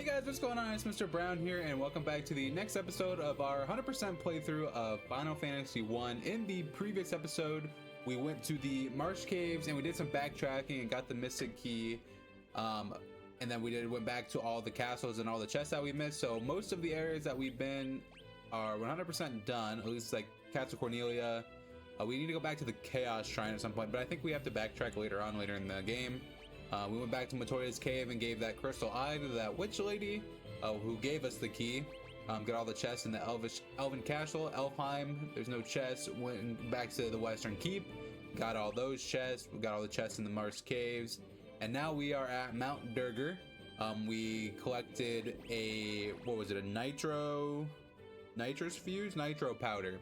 Hey guys, what's going on? It's Mrbrown here, and welcome back to the next episode of our 100% playthrough of Final Fantasy 1. In the previous episode, we went to the Marsh Caves and we did some backtracking and got the Mystic Key. And then we went back to all the castles and all the chests that we missed. So most of the areas that we've been are 100% done, at least like Castle Cornelia. We need to go back to the Chaos Shrine at some point, but I think we have to backtrack later in the game. We went back to Matoya's cave and gave that crystal eye to that witch lady who gave us the key. Got all the chests in the Elven Castle, Elfheim. There's no chests. Went back to the Western Keep. Got all those chests. We got all the chests in the Marsh Caves. And now we are at Mount Durgar. We collected a, what was it, a nitrous fuse? Nitro powder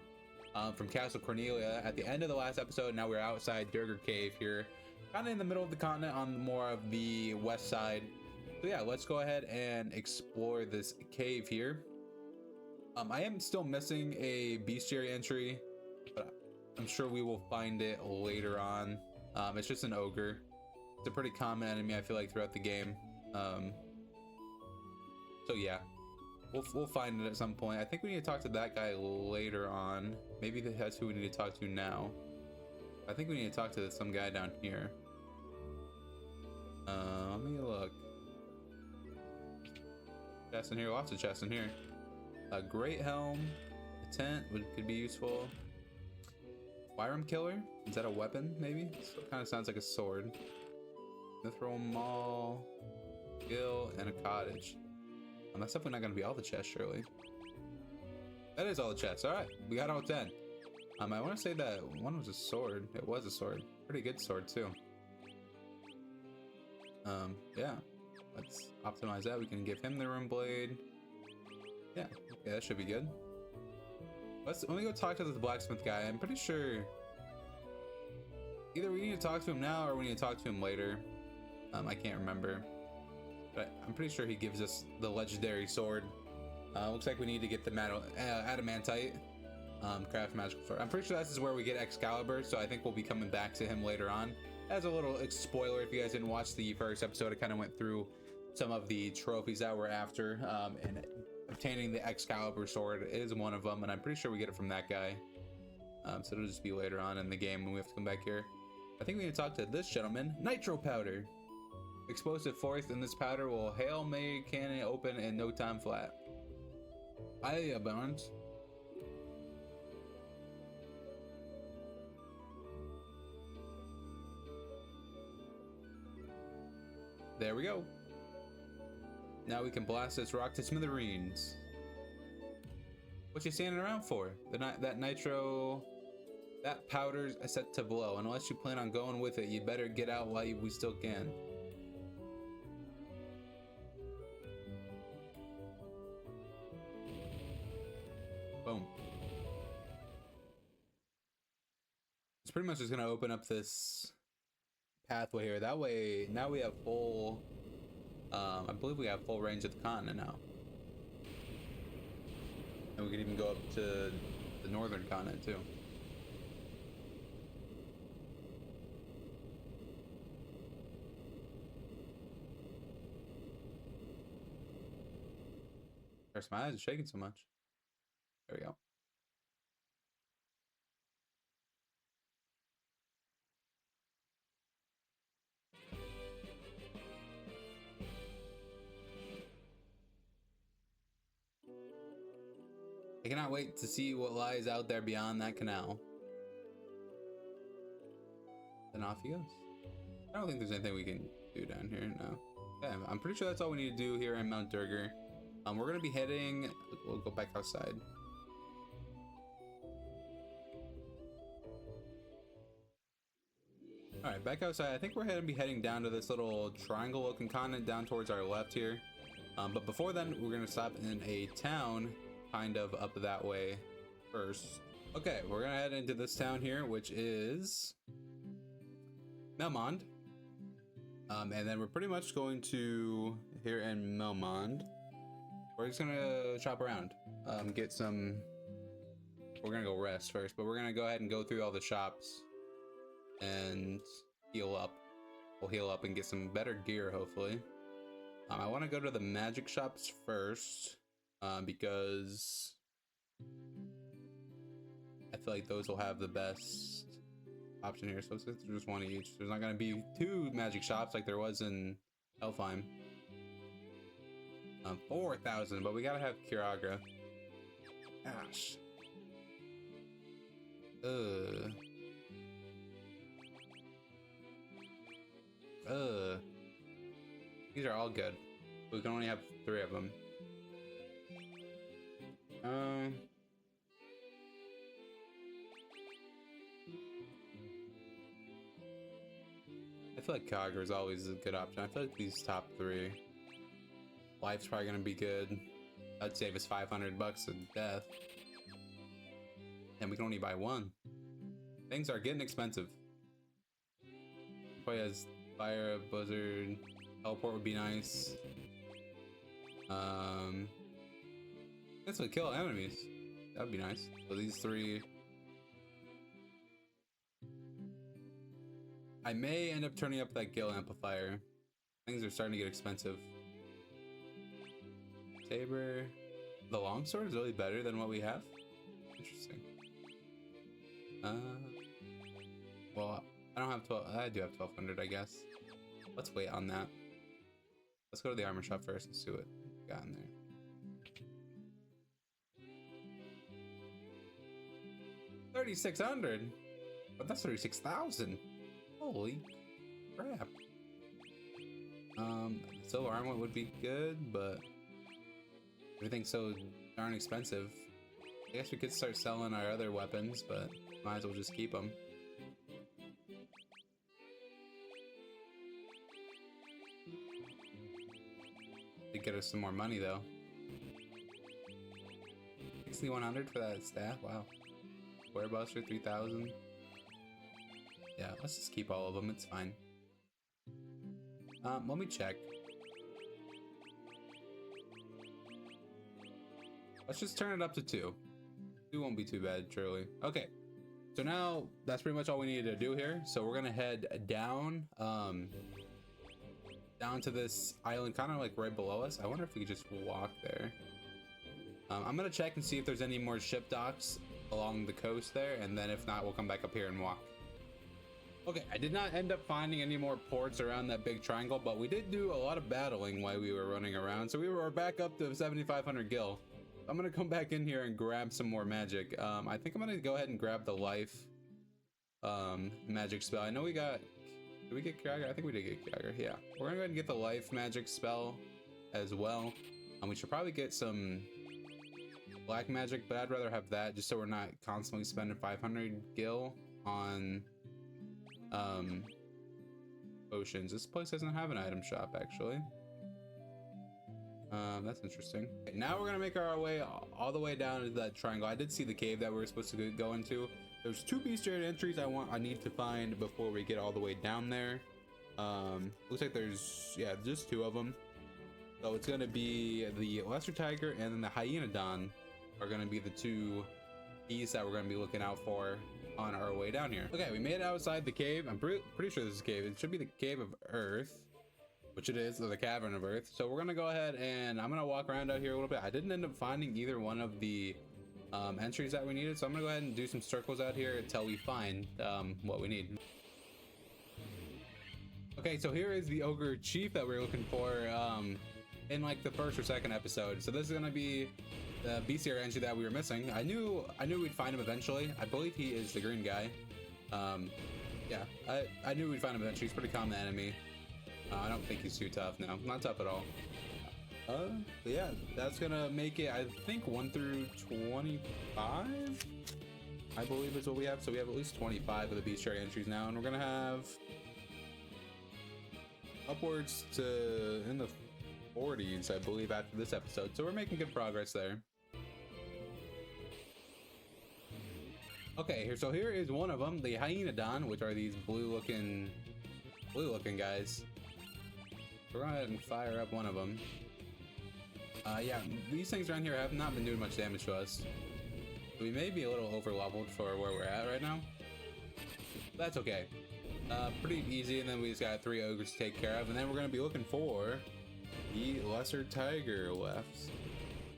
from Castle Cornelia at the end of the last episode. Now we're outside Durgar Cave here, kind of in the middle of the continent on more of the west side. So yeah, let's go ahead and explore this cave here. I am still missing a bestiary entry, but I'm sure we will find it later on. It's just an ogre. It's a pretty common enemy, I feel like, throughout the game. So yeah, we'll find it at some point. I think we need to talk to that guy later on. Maybe that's who we need to talk to now. I think we need to talk to some guy down here. Let me look. Chests in here, lots of chests in here. A great helm, a tent could be useful. Wyram killer, is that a weapon? Maybe. It kind of sounds like a sword. Mithril Mall, Gill, and a cottage. That's definitely not going to be all the chests, surely. That is all the chests. All right, we got all 10. I want to say that one was a sword. It was a sword. Pretty good sword too. Yeah. Let's optimize that. We can give him the rune blade. Yeah. Okay, that should be good. Let me go talk to the blacksmith guy. I'm pretty sure either we need to talk to him now or we need to talk to him later. I can't remember, but I'm pretty sure he gives us the legendary sword. Looks like we need to get the adamantite. Craft magical sword. I'm pretty sure this is where we get Excalibur, so I think we'll be coming back to him later on. As a little spoiler, if you guys didn't watch the first episode, I kind of went through some of the trophies that we're after, and obtaining the Excalibur sword is one of them, and I'm pretty sure we get it from that guy. So it'll just be later on in the game when we have to come back here. I think we need to talk to this gentleman. Nitro powder. Explosive force in this powder will Hail Mary cannon open in no time flat. Hiya, Barnes. There we go. Now we can blast this rock to smithereens. What you standing around for? That nitro, that powder's set to blow. Unless you plan on going with it, you better get out while we still can. Boom. It's pretty much just gonna open up this pathway here. That way, now we have full, I believe we have full range of the continent now. And we can even go up to the northern continent too. There's my eyes are shaking so much. There we go. I cannot wait to see what lies out there beyond that canal. Then off he goes. I don't think there's anything we can do down here, no. Yeah, I'm pretty sure that's all we need to do here in Mount Durgar. We're gonna be heading, we'll go back outside. All right, back outside. I think we're gonna be heading down to this little triangle looking continent down towards our left here. But before then, we're gonna stop in a town kind of up that way first. Okay, we're gonna head into this town here, which is Melmond. And then we're pretty much going to, here in Melmond, we're just gonna shop around, get some, we're gonna go rest first, but we're gonna go ahead and go through all the shops and heal up. We'll heal up and get some better gear, hopefully. I want to go to the magic shops first, because I feel like those will have the best option here. So let's get just one each. There's not going to be 2 magic shops like there was in Helfheim. 4,000, but we gotta have Kiraga. Gosh. These are all good. We can only have 3 of them. I feel like Kagura is always a good option. I feel like these top 3. Life's probably gonna be good. That'd save us 500 bucks of death. And we can only buy 1. Things are getting expensive. Probably has fire, blizzard, teleport would be nice. This would kill enemies. That would be nice. So these 3. I may end up turning up that Gale amplifier. Things are starting to get expensive. Saber. The longsword is really better than what we have. Interesting. Well, I don't have 12. I do have 1,200, I guess. Let's wait on that. Let's go to the armor shop first and see what we got in there. $3,600, but that's 36,000. Holy crap! Silver armor would be good, but everything's so darn expensive. I guess we could start selling our other weapons, but might as well just keep them. To get us some more money though. 6,100 for that staff. Wow. Square Buster 3,000. Yeah, let's just keep all of them. It's fine. Let me check. Let's just turn it up to 2. 2 won't be too bad, truly. Okay. So now that's pretty much all we needed to do here. So we're gonna head down, down to this island, kind of like right below us. I wonder if we could just walk there. I'm gonna check and see if there's any more ship docks along the coast there, and then if not, we'll come back up here and walk. Okay, I did not end up finding any more ports around that big triangle, but we did do a lot of battling while we were running around, so we were back up to 7,500 gil. I'm gonna come back in here and grab some more magic. I think I'm gonna go ahead and grab the life magic spell. I know we got, did we get Kiraga? I think we did get Kiraga. Yeah, we're gonna go ahead and get the life magic spell as well. We should probably get some black magic, but I'd rather have that just so we're not constantly spending 500 gil on potions. This place doesn't have an item shop actually. That's interesting. Okay, now we're gonna make our way all the way down to that triangle. I did see the cave that we were supposed to go into. There's 2 bestiary entries I need to find before we get all the way down there. Looks like there's, yeah, just 2 of them. So it's gonna be the lesser tiger and then the hyenodon are gonna be the 2 beasts that we're gonna be looking out for on our way down here. Okay, we made it outside the cave. I'm pretty sure this is a cave. It should be the Cave of Earth, which it is, or the Cavern of Earth. So we're gonna go ahead and I'm gonna walk around out here a little bit. I didn't end up finding either one of the entries that we needed, so I'm gonna go ahead and do some circles out here until we find what we need. Okay, so here is the ogre chief that we were looking for in like the 1st or 2nd episode. So this is gonna be the bestiary entry that we were missing. I knew we'd find him eventually. I believe he is the green guy. Yeah, I knew we'd find him eventually. He's a pretty common enemy. I don't think he's too tough. No, not tough at all. But yeah, that's gonna make it, I think, 1 through 25, I believe is what we have. So we have at least 25 of the bestiary entries now, and we're gonna have upwards to in the 40s, I believe, after this episode. So we're making good progress there. Okay, here is one of them, the hyenodon, which are these blue looking guys. We're gonna go ahead and fire up one of them. Yeah, these things around here have not been doing much damage to us. We may be a little over leveled for where we're at right now. That's okay. Pretty easy, and then we just got 3 ogres to take care of, and then we're gonna be looking for The Lesser Tiger left.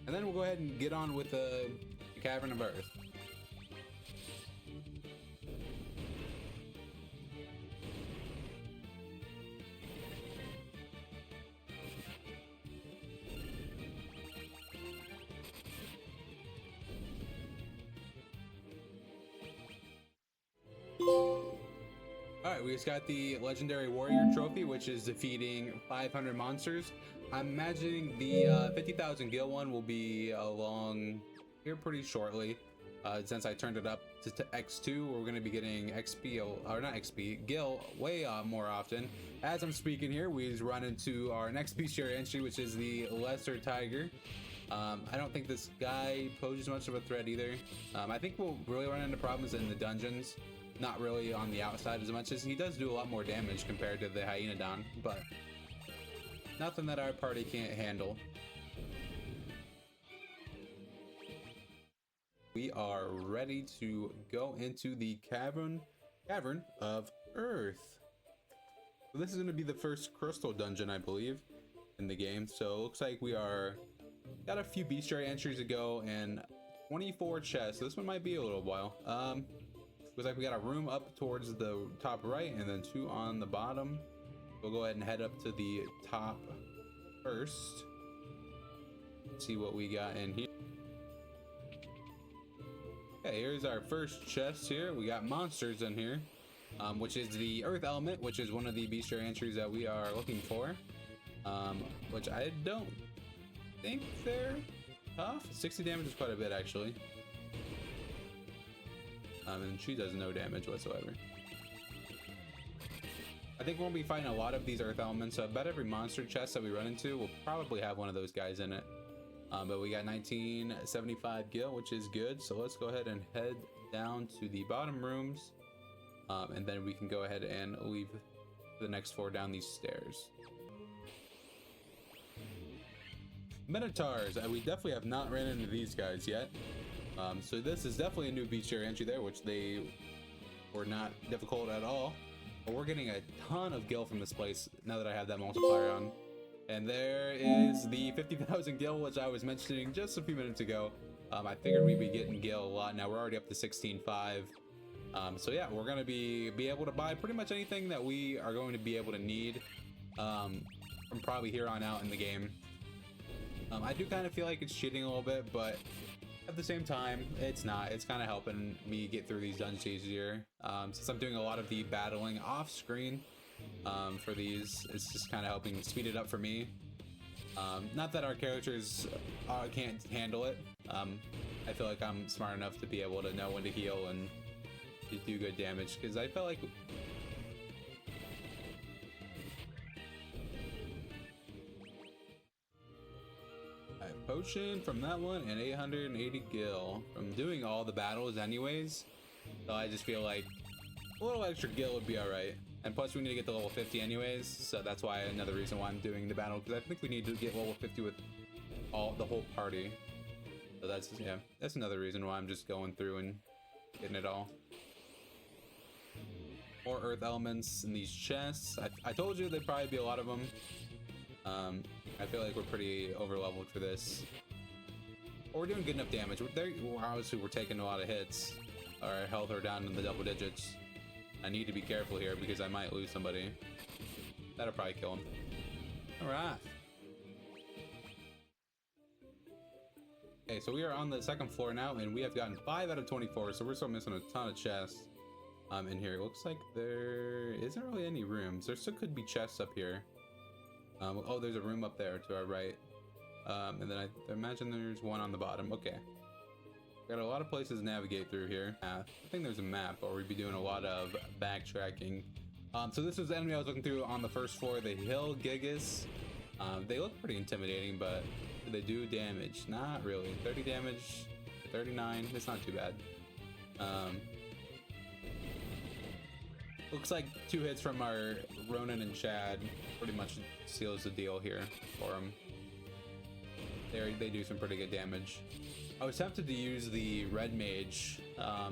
And then we'll go ahead and get on with the Cavern of Earth. Alright, we just got the Legendary Warrior Trophy, which is defeating 500 monsters. I'm imagining the 50,000 gil one will be along here pretty shortly. Since I turned it up to X2, we're going to be getting XP, or not XP, gil way more often. As I'm speaking here, we just run into our next bestiary entry, which is the Lesser Tiger. I don't think this guy poses much of a threat either. I think we'll really run into problems in the dungeons. Not really on the outside as much, as he does do a lot more damage compared to the Hyaenodon, but nothing that our party can't handle. We are ready to go into the Cavern of Earth. So this is going to be the first crystal dungeon, I believe, in the game. So it looks like we got a few bestiary entries to go and 24 chests. So this one might be a little while. Looks like we got a room up towards the top right and then 2 on the bottom. We'll go ahead and head up to the top first. See what we got in here. Okay, here's our first chest here. We got monsters in here, which is the earth element, which is one of the bestiary entries that we are looking for. Which I don't think they're tough. 60 damage is quite a bit, actually. And she does no damage whatsoever. I think we'll be fighting a lot of these earth elements, so I bet every monster chest that we run into will probably have one of those guys in it. But we got 1975 gil, which is good. So let's go ahead and head down to the bottom rooms. And then we can go ahead and leave the next 4 down these stairs. Minotaurs, we definitely have not ran into these guys yet. So this is definitely a new bestiary entry there, which they were not difficult at all. But we're getting a ton of gil from this place now that I have that multiplier on. And there is the 50,000 gil, which I was mentioning just a few minutes ago. I figured we'd be getting gil a lot. Now we're already up to 16.5. So yeah, we're gonna be able to buy pretty much anything that we are going to be able to need from probably here on out in the game. I do kind of feel like it's cheating a little bit, but at the same time, it's not. It's kind of helping me get through these dungeons easier. Since I'm doing a lot of the battling off screen for these, it's just kind of helping speed it up for me. Not that our characters can't handle it. I feel like I'm smart enough to be able to know when to heal and to do good damage, because I felt like potion from that one and 880 gil from doing all the battles anyways. So I just feel like a little extra gil would be all right. And plus we need to get to level 50 anyways, so that's why another reason why I'm doing the battle, because I think we need to get level 50 with the whole party. So that's, yeah, that's another reason why I'm just going through and getting it all. More earth elements in these chests. I told you there'd probably be a lot of them. I feel like we're pretty over leveled for this. But we're doing good enough damage. Obviously we're taking a lot of hits. Our health are down in the double digits. I need to be careful here because I might lose somebody. That'll probably kill him. Alright. Okay, so we are on the second floor now, and we have gotten 5 out of 24, so we're still missing a ton of chests in here. It looks like there isn't really any rooms. There still could be chests up here. Oh, there's a room up there to our right. And then I imagine there's one on the bottom. Okay. Got a lot of places to navigate through here. I think there's a map, or we'd be doing a lot of backtracking. So this was the enemy I was looking through on the first floor, the Hill Gigas. They look pretty intimidating, but do they do damage? Not really. 30 damage, 39. It's not too bad. Looks like 2 hits from our Ronan and Chad pretty much seals the deal here for them. They do some pretty good damage. I was tempted to use the Red Mage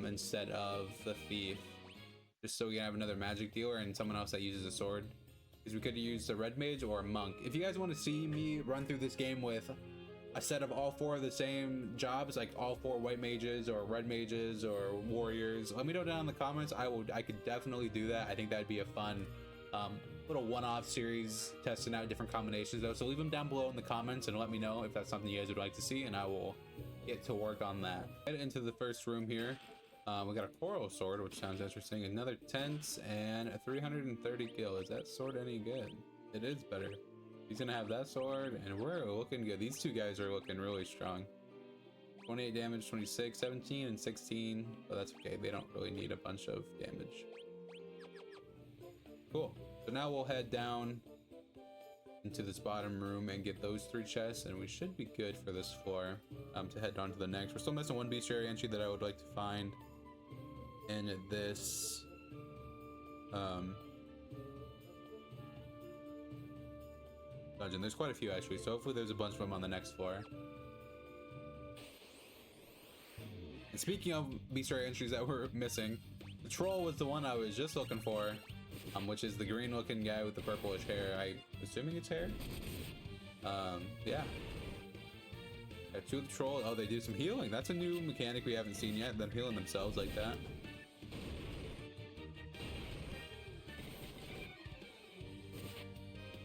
instead of the Thief, just so we can have another magic dealer and someone else that uses a sword. because we could use a red mage or a monk. If you guys want to see me run through this game with a set of all 4 of the same jobs, like all 4 white mages or red mages or warriors, let me know down in the comments. I could definitely do that. I think that'd be a fun little one-off series testing out different combinations though. So leave them down below in the comments and let me know if that's something you guys would like to see, and I will get to work on that. Head into the first room here. We got a coral sword, which sounds interesting, another tent, and a 330 gil. Is that sword any good? It is better. He's gonna have that sword, and we're looking good. These 2 guys are looking really strong. 28 damage, 26, 17, and 16. But that's okay. They don't really need a bunch of damage. Cool. So now we'll head down into this bottom room and get those 3 chests, and we should be good for this floor to head on to the next. We're still missing 1 bestiary entry that I would like to find in this dungeon. There's quite a few actually, so hopefully there's a bunch of them on the next floor. And speaking of bestiary entries that we're missing, the troll was the one I was just looking for, which is the green looking guy with the purplish hair. I'm assuming it's hair. Yeah. Got 2 of the troll. Oh, they do some healing. That's a new mechanic we haven't seen yet, them healing themselves like that.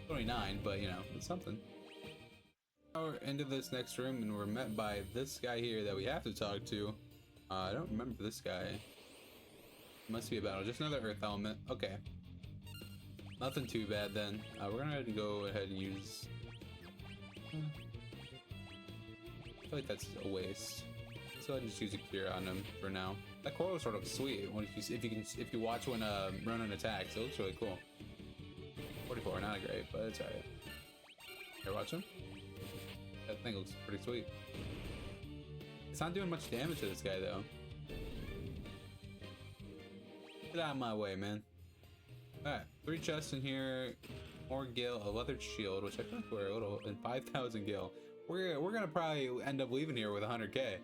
Only 9, but you know, it's something. Now we're into this next room and we're met by this guy here that we have to talk to. I don't remember this guy. Must be a battle. Just another earth element. Okay. Nothing too bad then. We're gonna go ahead and use... I feel like that's a waste. So I just use a cure on him for now. That coral is sort of sweet. If you watch when Ronan attacks, it looks really cool. 44, not great, but it's alright. Here, watch him. That thing looks pretty sweet. It's not doing much damage to this guy though. Get out of my way, man. Alright, 3 chests in here, more gil, a leather shield, which I feel like we're a little, and 5,000 gil. We're gonna probably end up leaving here with 100k.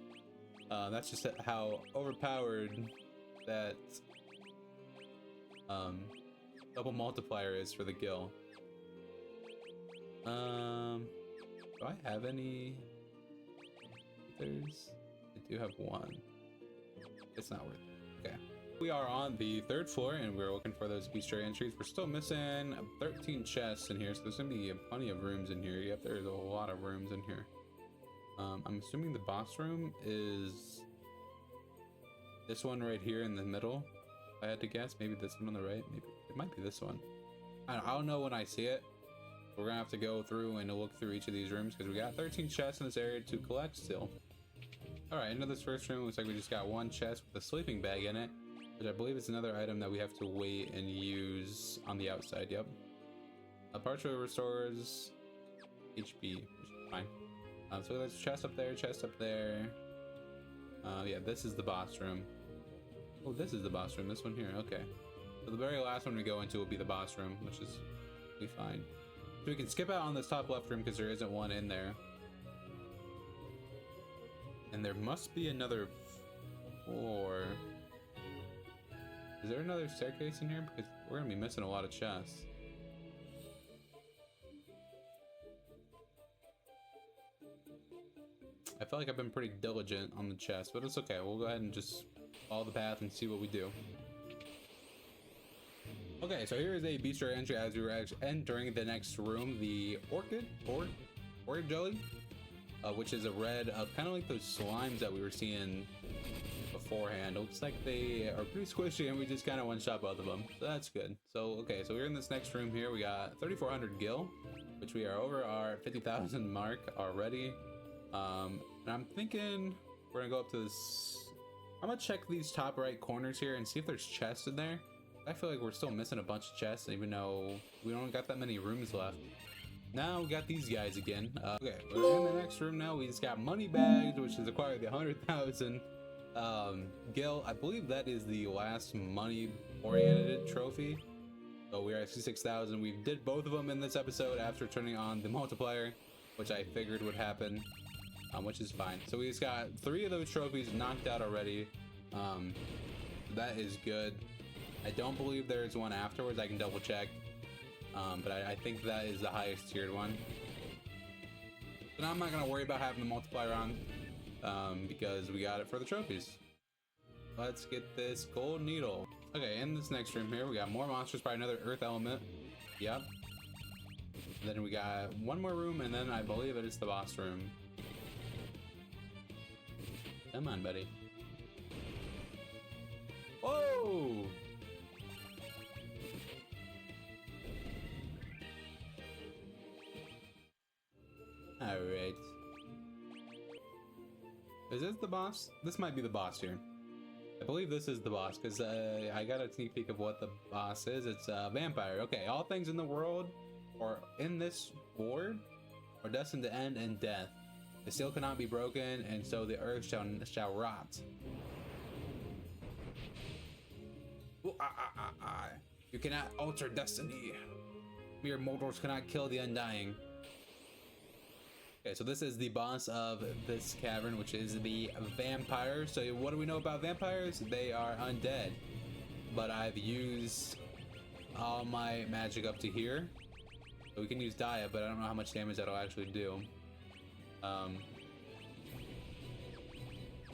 That's just how overpowered that double multiplier is for the gil. Do I have any others? I do have 1. It's not worth it. Okay. We are on the 3rd floor and we're looking for those bestiary entries. We're still missing 13 chests in here, so there's gonna be plenty of rooms in here. Yep, there's a lot of rooms in here. I'm assuming the boss room is this one right here in the middle. If I had to guess, maybe this one on the right. Maybe it might be this one. I don't know when I see it. We're gonna have to go through and look through each of these rooms because we got 13 chests in this area to collect still. All right, into this first room, looks like we just got 1 chest with a sleeping bag in it, which I believe is another item that we have to wait and use on the outside. Yep. A partially restores HP, which is fine. So there's chest up there, chest up there. Yeah, this is the boss room. Oh, this is the boss room. This one here. Okay. So the very last one we go into will be the boss room, which is be fine. So we can skip out on this top left room because there isn't one in there. And there must be another floor. Is there another staircase in here? Because we're gonna be missing a lot of chests. I feel like I've been pretty diligent on the chest, but it's okay. We'll go ahead and just follow the path and see what we do. Okay, so here is a bestiary entry as we were actually entering the next room. The orchid jelly, which is a red of kind of like those slimes that we were seeing beforehand. It looks like they are pretty squishy and we just kind of one-shot both of them, so that's good. So okay, so we're in this next room here. We got 3,400 gil, which we are over our 50,000 mark already. And I'm thinking we're gonna go up to this. I'm gonna check these top right corners here and see if there's chests in there. I feel like we're still missing a bunch of chests, even though we don't got that many rooms left. Now we got these guys again. Okay, we're in the next room now. We just got money bags, which has acquired the 100,000 gil. I believe that is the last money-oriented trophy. So we're at 66,000. We did both of them in this episode after turning on the multiplier, which I figured would happen, which is fine. So we just got 3 of those trophies knocked out already. That is good. I don't believe there's one afterwards. I can double check. but I think that is the highest tiered one. So now I'm not gonna worry about having the multiplier on, because we got it for the trophies. Let's get this gold needle. Okay, in this next room here, we got more monsters, probably another earth element. Yep. And then we got one more room, and then I believe it is the boss room. Come on, buddy. Whoa! Alright. Is this the boss? This might be the boss here. I believe this is the boss, because I got a sneak peek of what the boss is. It's a vampire. Okay, all things in the world, or in this world, are destined to end in death. The seal cannot be broken, and so the earth shall rot. Ooh, You cannot alter destiny. Mere mortals cannot kill the undying. Okay, so this is the boss of this cavern, which is the vampire. So what do we know about vampires? They are undead. But I've used all my magic up to here. So we can use Dia, but I don't know how much damage that'll actually do.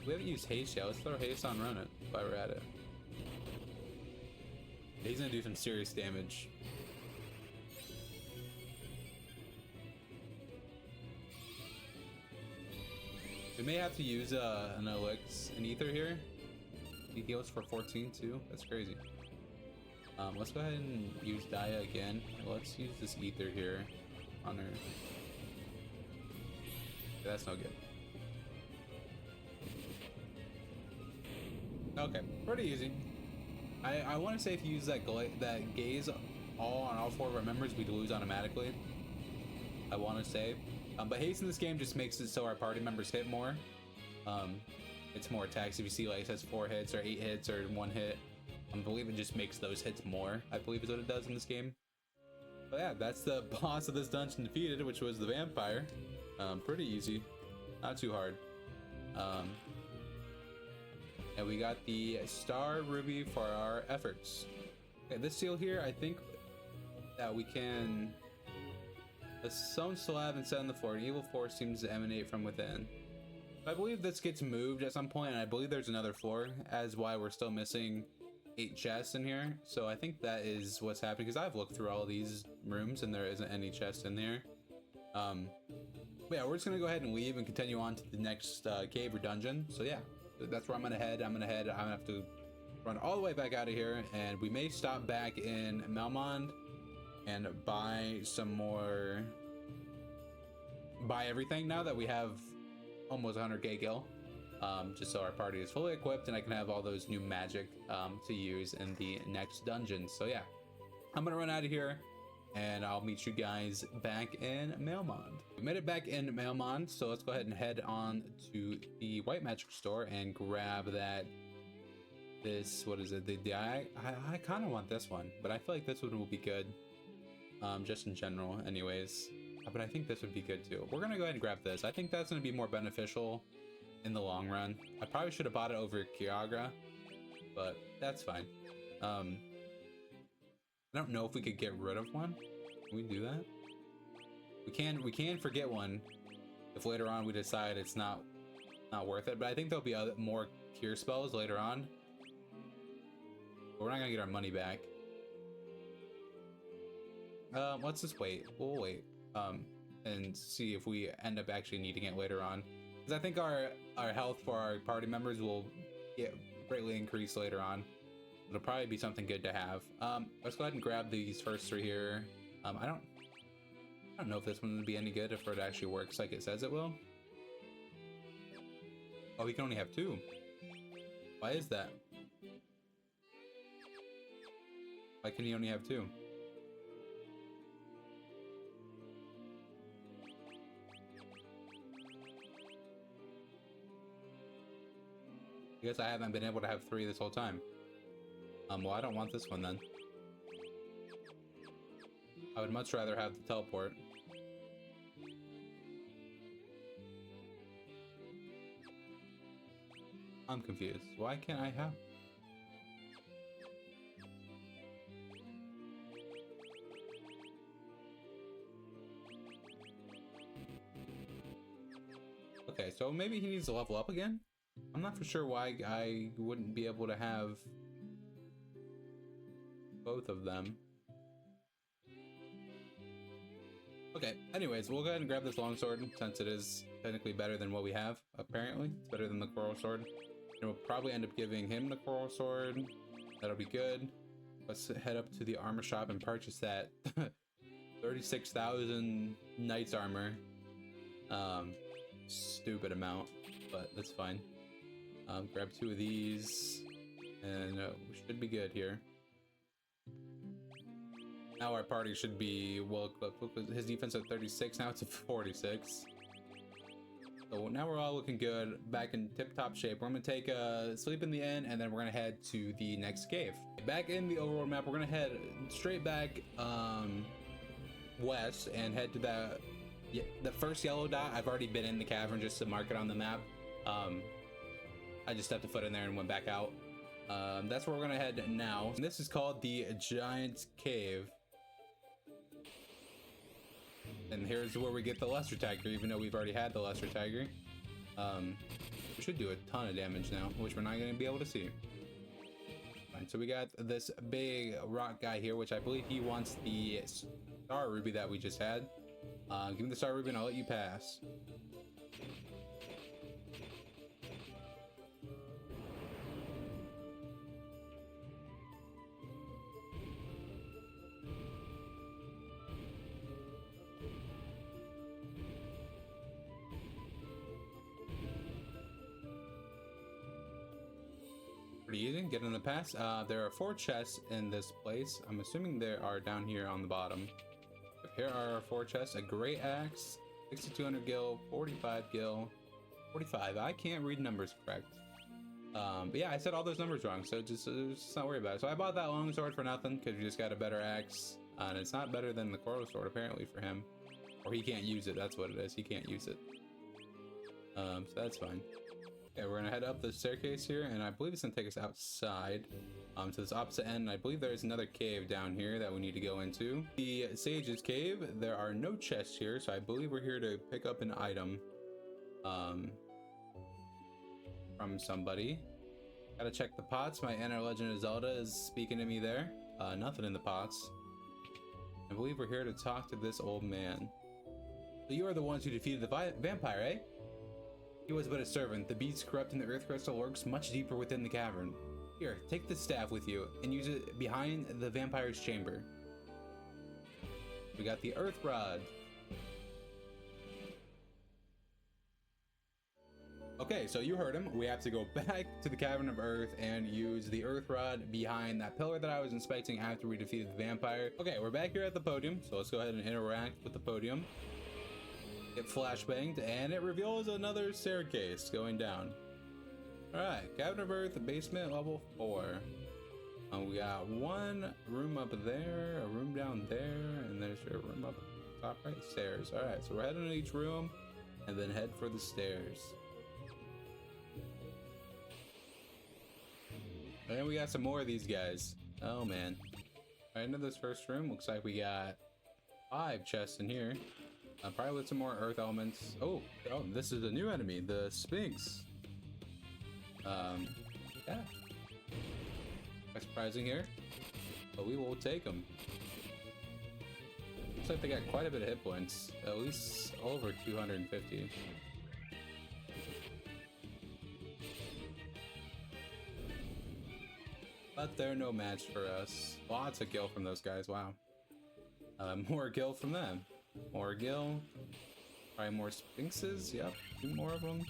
We haven't used haste yet. Let's throw haste on Ronan while we're at it. He's gonna do some serious damage. We may have to use an ether here. He heals for 14 too. That's crazy. Let's go ahead and use Dia again. Let's use this ether here on her. Yeah, that's no good. Okay, pretty easy. I want to say if you use that gaze on all four of our members, we'd lose automatically. I want to say. But haste in this game just makes it so our party members hit more. It's more attacks. If you see like it says 4 hits or 8 hits or 1 hit, I believe it just makes those hits more, I believe is what it does in this game. But yeah, that's the boss of this dungeon defeated, which was the vampire. Pretty easy, not too hard. And we got the star ruby for our efforts. Okay, this seal here, I think that we can... A stone slab and set on the floor. An evil force seems to emanate from within. I believe this gets moved at some point, and I believe there's another floor, as why we're still missing 8 chests in here. So I think that is what's happening, because I've looked through all these rooms and there isn't any chests in there. But yeah, we're just gonna go ahead and leave and continue on to the next cave or dungeon. So yeah, that's where I'm gonna head. I'm gonna have to run all the way back out of here, and we may stop back in Melmond and buy some more, buy everything now that we have almost 100k gil, just so our party is fully equipped and I can have all those new magic to use in the next dungeon. So yeah, I'm gonna run out of here and I'll meet you guys back in Melmond. We made it back in Melmond, so let's go ahead and head on to the white magic store and grab that. What is it? I kind of want this one, but I feel like this one will be good. Just in general anyways, but I think this would be good too. We're gonna go ahead and grab this. I think that's gonna be more beneficial in the long run. I probably should have bought it over Kiagra, but that's fine. I don't know if we could get rid of one. Can we do that? We can forget one if later on we decide it's not worth it, but I think there'll be more cure spells later on, but we're not gonna get our money back. Let's just wait. We'll wait and see if we end up actually needing it later on, because I think our health for our party members will get greatly increased later on. It'll probably be something good to have. Let's go ahead and grab these first 3 here. I don't know if this one would be any good if it actually works like it says it will. Oh, we can only have 2. Why is that? Why can he only have 2? I guess I haven't been able to have 3 this whole time. Well, I don't want this one then. I would much rather have the teleport. I'm confused. Why can't I have? Okay, so maybe he needs to level up again? I'm not for sure why I wouldn't be able to have both of them. Okay, anyways, we'll go ahead and grab this longsword since it is technically better than what we have, apparently. It's better than the coral sword. And we'll probably end up giving him the coral sword. That'll be good. Let's head up to the armor shop and purchase that 36,000 knight's armor. Stupid amount, but that's fine. Grab 2 of these, and we should be good here. Now our party should be well equipped. His defense at 36, now it's at 46. So now we're all looking good, back in tip-top shape. We're gonna take a sleep in the inn, and then we're gonna head to the next cave. Back in the overworld map, we're gonna head straight back west and head to the first yellow dot. I've already been in the cavern just to mark it on the map. I just stepped a foot in there and went back out. That's where we're gonna head now. And this is called the Giant Cave. And here's where we get the Lesser Tiger, even though we've already had the Lesser Tiger. We should do a ton of damage now, which we're not gonna be able to see. Fine, so we got this big rock guy here, which I believe he wants the Star Ruby that we just had. Give me the Star Ruby and I'll let you pass. Pretty easy, get in the pass. There are 4 chests in this place. I'm assuming there are down here on the bottom. Here are our 4 chests: a great axe, 6200 gil, 45 gil, 45. I can't read numbers correct. But yeah, I said all those numbers wrong, so just not worry about it. So I bought that long sword for nothing because we just got a better axe, and it's not better than the coral sword apparently for him, or he can't use it. That's what it is. He can't use it. So that's fine. Okay, we're gonna head up the staircase here, and I believe it's gonna take us outside to this opposite end. I believe there's another cave down here that we need to go into. The Sage's Cave. There are no chests here, so I believe we're here to pick up an item from somebody. Gotta check the pots. My inner Legend of Zelda is speaking to me there. Nothing in the pots. I believe we're here to talk to this old man. So you are the ones who defeated the vampire, eh? He was but a servant. The beast corrupt in the earth crystal lurks much deeper within the cavern. Here, take the staff with you and use it behind the vampire's chamber. We got the earth rod. Okay, so you heard him. We have to go back to the Cavern of Earth and use the earth rod behind that pillar that I was inspecting after we defeated the vampire. Okay, we're back here at the podium, so let's go ahead and interact with the podium. Get flashbanged, and it reveals another staircase going down. Alright, Cavern of Earth, basement level 4. We got 1 room up there, a room down there, and there's a room up top right, stairs. Alright, so we're heading to each room, and then head for the stairs. And we got some more of these guys. Oh man. Alright, into this first room, looks like we got 5 chests in here. Probably with some more earth elements. Oh, this is a new enemy, the Sphinx. Yeah. Quite surprising here, but we will take them. Looks like they got quite a bit of hit points, at least over 250. But they're no match for us. Lots of gil from those guys, wow. More gil from them. More gil. Probably more sphinxes, yep, 2 more of them.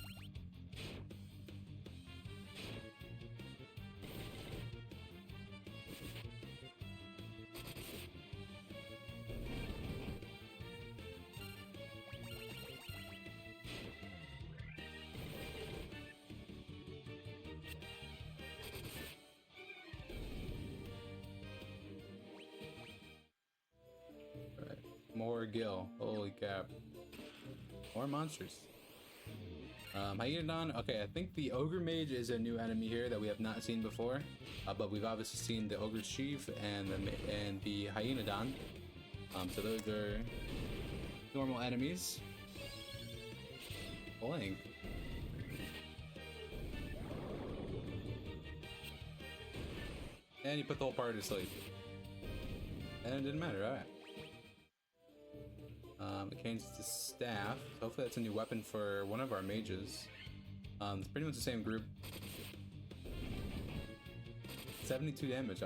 More gil. Holy cap. More monsters. Hyaenodon. Okay, I think the Ogre Mage is a new enemy here that we have not seen before. But we've obviously seen the Ogre's Chief and the Hyaenodon. So those are normal enemies. blink. And you put the whole party to sleep. And it didn't matter, alright. It changed to staff. Hopefully that's a new weapon for one of our mages. It's pretty much the same group. 72 damage,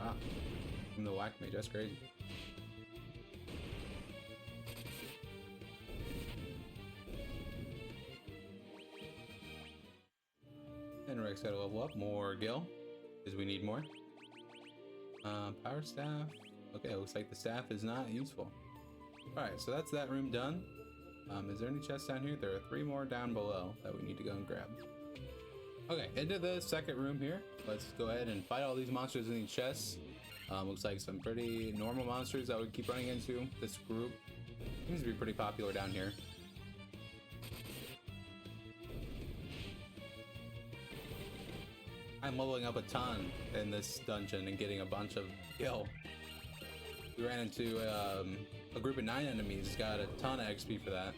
from the whack mage, that's crazy. And Rex gotta level up more Gil, because we need more. Power staff. Okay, looks like the staff is not useful. Alright, so that's that room done. Is there any chests down here? There are 3 more down below that we need to go and grab. Okay, into the second room here. Let's go ahead and fight all these monsters in these chests. Looks like some pretty normal monsters that we keep running into. This group seems to be pretty popular down here. I'm leveling up a ton in this dungeon and getting a bunch of gil. We ran into a group of 9 enemies, got a ton of XP for that.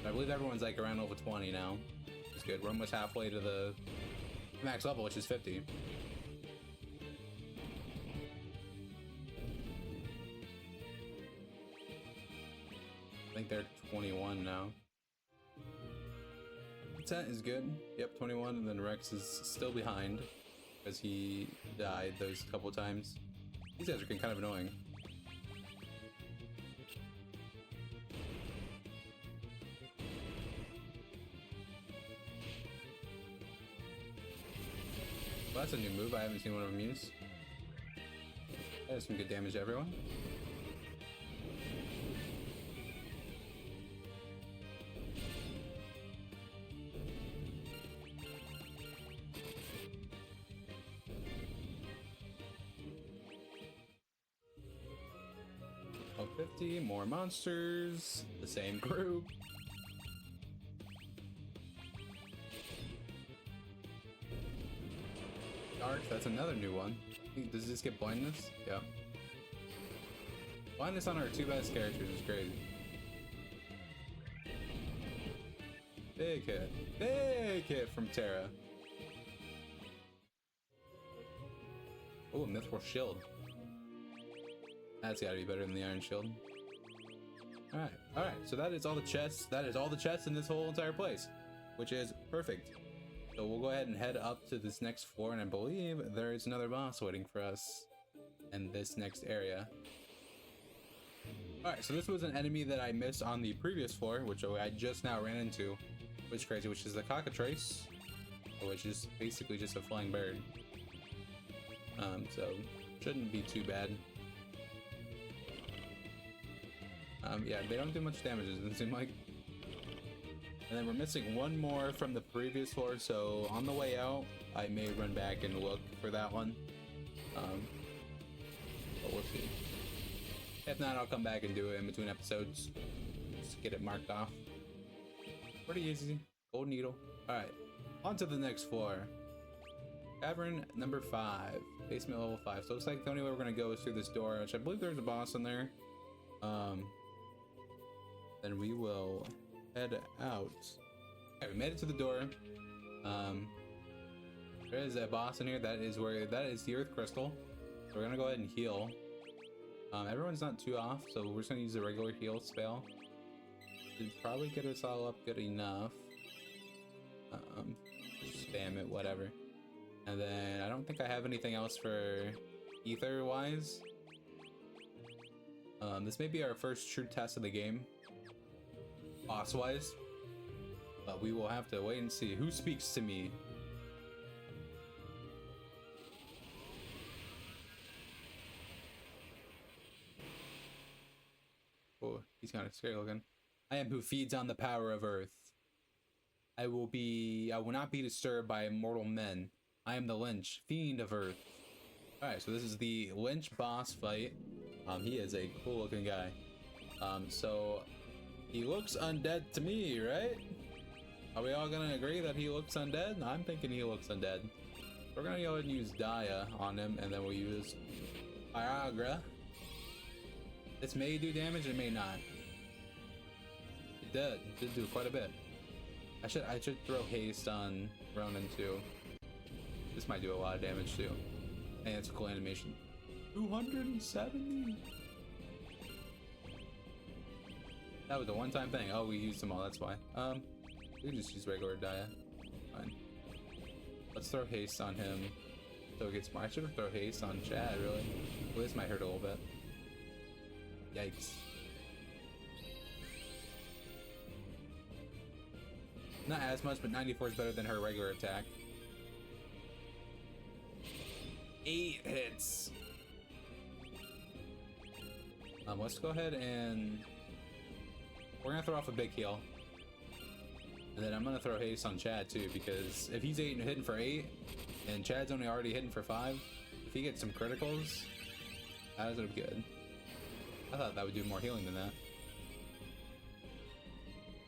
I believe everyone's like around level 20 now. It's good. We're almost halfway to the max level, which is 50. I think they're 21 now. Tent is good. Yep, 21, and then Rex is still behind because he died those couple times. These guys are kind of annoying. Well, that's a new move. I haven't seen one of them use. That does some good damage to everyone. Oh, 50 more monsters. The same group. Dark, that's another new one. Does this get blindness? Yeah. Blindness on our 2 best characters is crazy. Big hit. Big hit from Terra. Oh, Mithril Shield. That's gotta be better than the Iron Shield. Alright, so that is all the chests. That is all the chests in this whole entire place, which is perfect. So we'll go ahead and head up to this next floor, and I believe there is another boss waiting for us in this next area. Alright, so this was an enemy that I missed on the previous floor, which I just now ran into, which is crazy, which is the cockatrice, which is basically just a flying bird. So shouldn't be too bad. Yeah, they don't do much damage, it doesn't seem like. And then we're missing one more from the previous floor, so on the way out, I may run back and look for that one. But we'll see. If not, I'll come back and do it in between episodes. Just get it marked off. Pretty easy. Gold needle. Alright, on to the next floor. Cavern number 5. Basement level 5. So it looks like the only way we're going to go is through this door, which I believe there's a boss in there. Then we will head out. Okay, we made it to the door. There is a boss in here. That is the Earth Crystal. So we're gonna go ahead and heal. Everyone's not too off, so we're just gonna use a regular heal spell. Should probably get us all up good enough. Spam it, whatever. And then I don't think I have anything else for ether wise. This may be our first true test of the game, boss wise, but we will have to wait and see. Who speaks to me? Oh, he's kind of scary looking. I am who feeds on the power of earth. I will not be disturbed by mortal men. I am the Lynch, fiend of earth. Alright, so this is the Lynch boss fight. He is a cool looking guy. So he looks undead to me, right? Are we all gonna agree that he looks undead? I'm thinking he looks undead. We're gonna go ahead and use Dia on him, and then we'll use Viagra. This may do damage, it may not. did do quite a bit. I should throw haste on Ronan too. This might do a lot of damage too. And it's a cool animation. 270. That was a one-time thing. Oh, we used them all. That's why. We can just use regular Dia. Fine. Let's throw haste on him. So it gets more. I should have thrown haste on Chad, really. Well, this might hurt a little bit. Yikes. Not as much, but 94 is better than her regular attack. 8 hits. Let's go ahead and we're gonna throw off a big heal. And then I'm gonna throw haste on Chad too, because if he's hitting for 8 and Chad's only already hitting for 5, if he gets some criticals, that is gonna be good. I thought that would do more healing than that.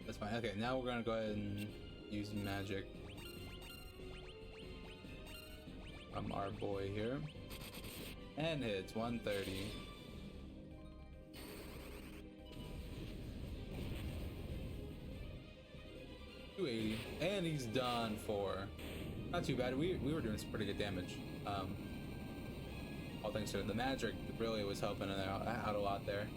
That's fine. Okay, now we're gonna go ahead and use magic from our boy here. And hits 130. $280, and he's done for. Not too bad. We were doing some pretty good damage. All thanks to the magic really was helping out a lot there.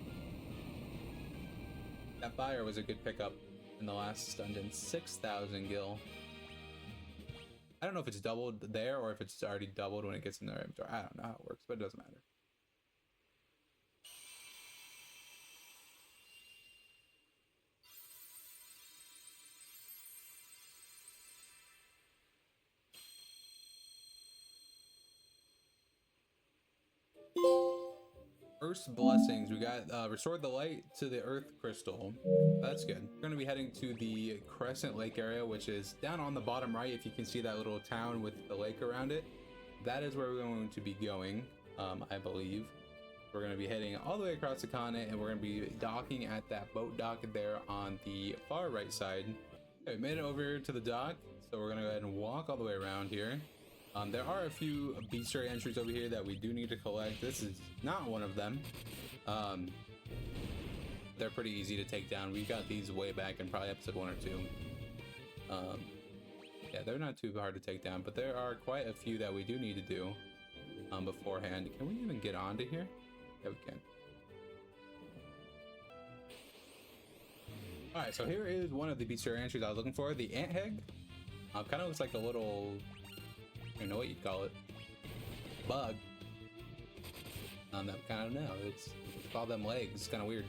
That fire was a good pickup in the last dungeon. 6,000 gil. I don't know if it's doubled there or if it's already doubled when it gets in their inventory. I don't know how it works, but it doesn't matter. Earth's blessings. We got restored the light to the earth crystal. That's good. We're going to be heading to the Crescent Lake area, which is down on the bottom right. If you can see that little town with the lake around it, that is where we're going to be going. I believe we're going to be heading all the way across the continent, and we're going to be docking at that boat dock there on the far right side. Okay, we made it over here to the dock, so we're going to go ahead and walk all the way around here. There are a few bestiary entries over here that we do need to collect. This is not one of them. They're pretty easy to take down. We got these way back in probably episode 1 or 2. Yeah, they're not too hard to take down, but there are quite a few that we do need to do beforehand. Can we even get onto here? Yeah, we can. Alright, so here is one of the bestiary entries I was looking for. The ant heg. Kind of looks like a little... I don't know what you'd call it. Bug. That kind of know. It's all them legs. Kind of weird.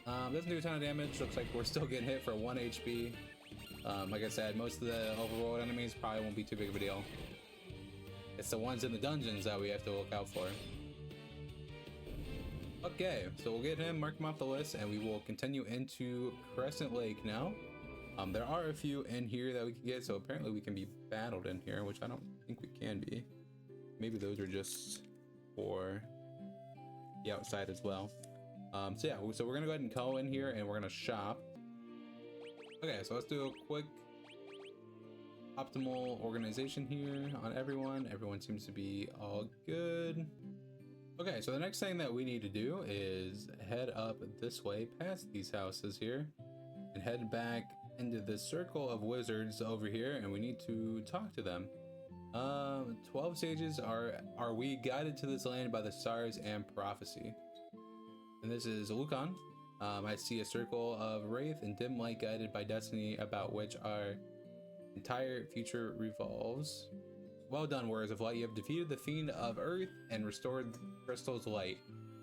Doesn't do a ton of damage. Looks like we're still getting hit for 1 HP. Like I said, most of the overworld enemies probably won't be too big of a deal. It's the ones in the dungeons that we have to look out for. Okay, so we'll get him, mark him off the list, and we will continue into Crescent Lake now. There are a few in here that we can get, so apparently we can be battled in here, which I don't think we can be. Maybe those are just for the outside as well. So yeah, so we're gonna go ahead and go in here and we're gonna shop. Okay, so let's do a quick optimal organization here on everyone. Everyone seems to be all good. Okay, so the next thing that we need to do is head up this way past these houses here and head back into the circle of wizards over here, and we need to talk to them. 12 sages are we guided to this land by the stars and prophecy. And this is Lucan. I see a circle of wraith and dim light guided by destiny, about which our entire future revolves. Well done, warriors of light. You have defeated the fiend of earth and restored the crystal's light.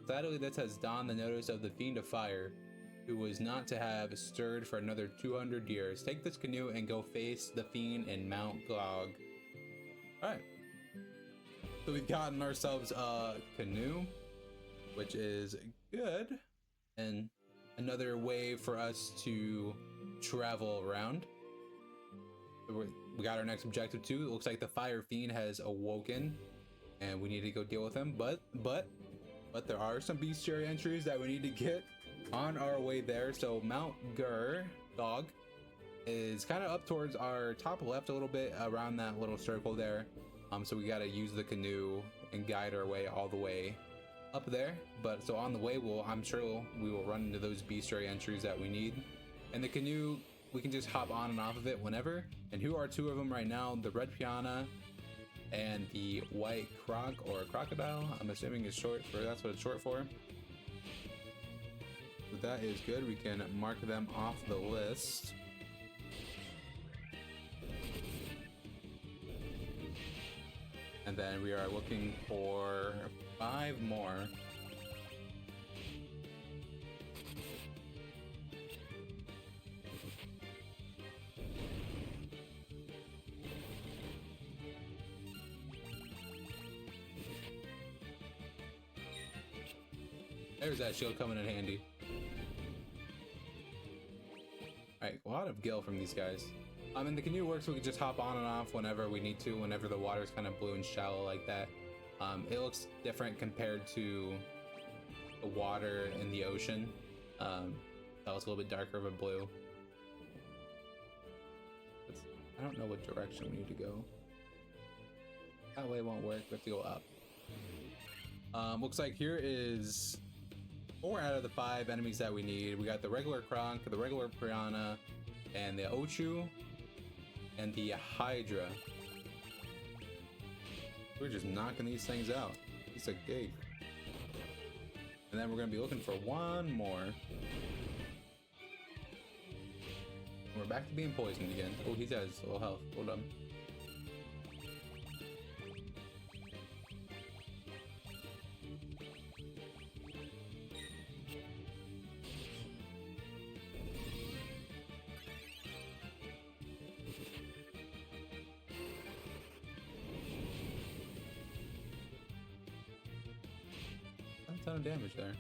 Sadly, this has donned the notice of the fiend of fire, who was not to have stirred for another 200 years. Take this canoe and go face the fiend in Mount Glog. Alright. So we've gotten ourselves a canoe, which is good. And another way for us to travel around. We got our next objective too. It looks like the fire fiend has awoken and we need to go deal with him. But there are some bestiary entries that we need to get on our way there. So Mount Dog is kind of up towards our top left a little bit, around that little circle there. So we got to use the canoe and guide our way all the way up there. But so on the way, I'm sure we will run into those bestiary entries that we need. And the canoe, we can just hop on and off of it whenever. And who are two of them right now? The red piranha and the white croc or crocodile. I'm assuming is short for, that's what it's short for. So that is good. We can mark them off the list. And then we are looking for 5 more. There's that shield coming in handy. Alright, a lot of gil from these guys. And the canoe works, we can just hop on and off whenever we need to, whenever the water's kind of blue and shallow like that. It looks different compared to the water in the ocean. That was a little bit darker of a blue. I don't know what direction we need to go. That way won't work, we have to go up. Looks like here is 4 out of the 5 enemies that we need. We got the regular Kronk, the regular Piranha, and the Ochu, and the Hydra. We're just knocking these things out. It's a gig. And then we're gonna be looking for 1 more. And we're back to being poisoned again. Oh, he has low health. Hold on. A ton of damage there.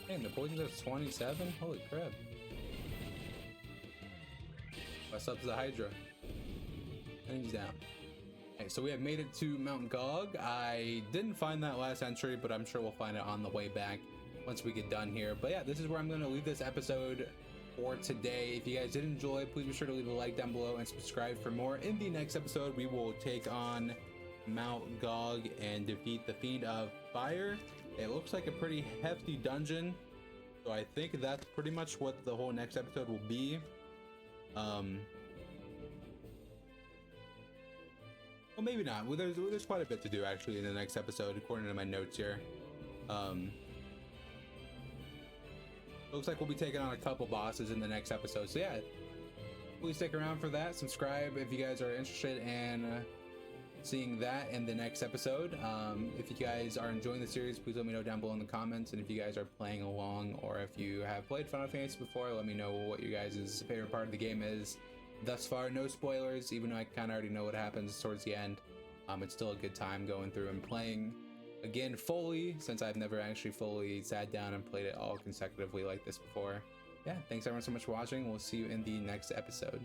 Dang, the poison does 27? Holy crap. What's up to the Hydra? And he's down. Okay, so we have made it to Mount Gog. I didn't find that last entry, but I'm sure we'll find it on the way back once we get done here. But yeah, this is where I'm going to leave this episode for today. If you guys did enjoy, please be sure to leave a like down below and subscribe for more. In the next episode, we will take on Mount Gog and defeat the Fiend of Fire. It looks like a pretty hefty dungeon, so I think that's pretty much what the whole next episode will be. Well, maybe not. Well, there's quite a bit to do actually in the next episode, according to my notes here. Looks like we'll be taking on a couple bosses in the next episode, so yeah, please stick around for that. Subscribe if you guys are interested in seeing that in the next episode. If you guys are enjoying the series, please let me know down below in the comments, and if you guys are playing along or if you have played Final Fantasy before, let me know what your guys' favorite part of the game is. Thus far, no spoilers, even though I kind of already know what happens towards the end. It's still a good time going through and playing again fully, since I've never actually fully sat down and played it all consecutively like this before. Yeah, thanks everyone so much for watching. We'll see you in the next episode.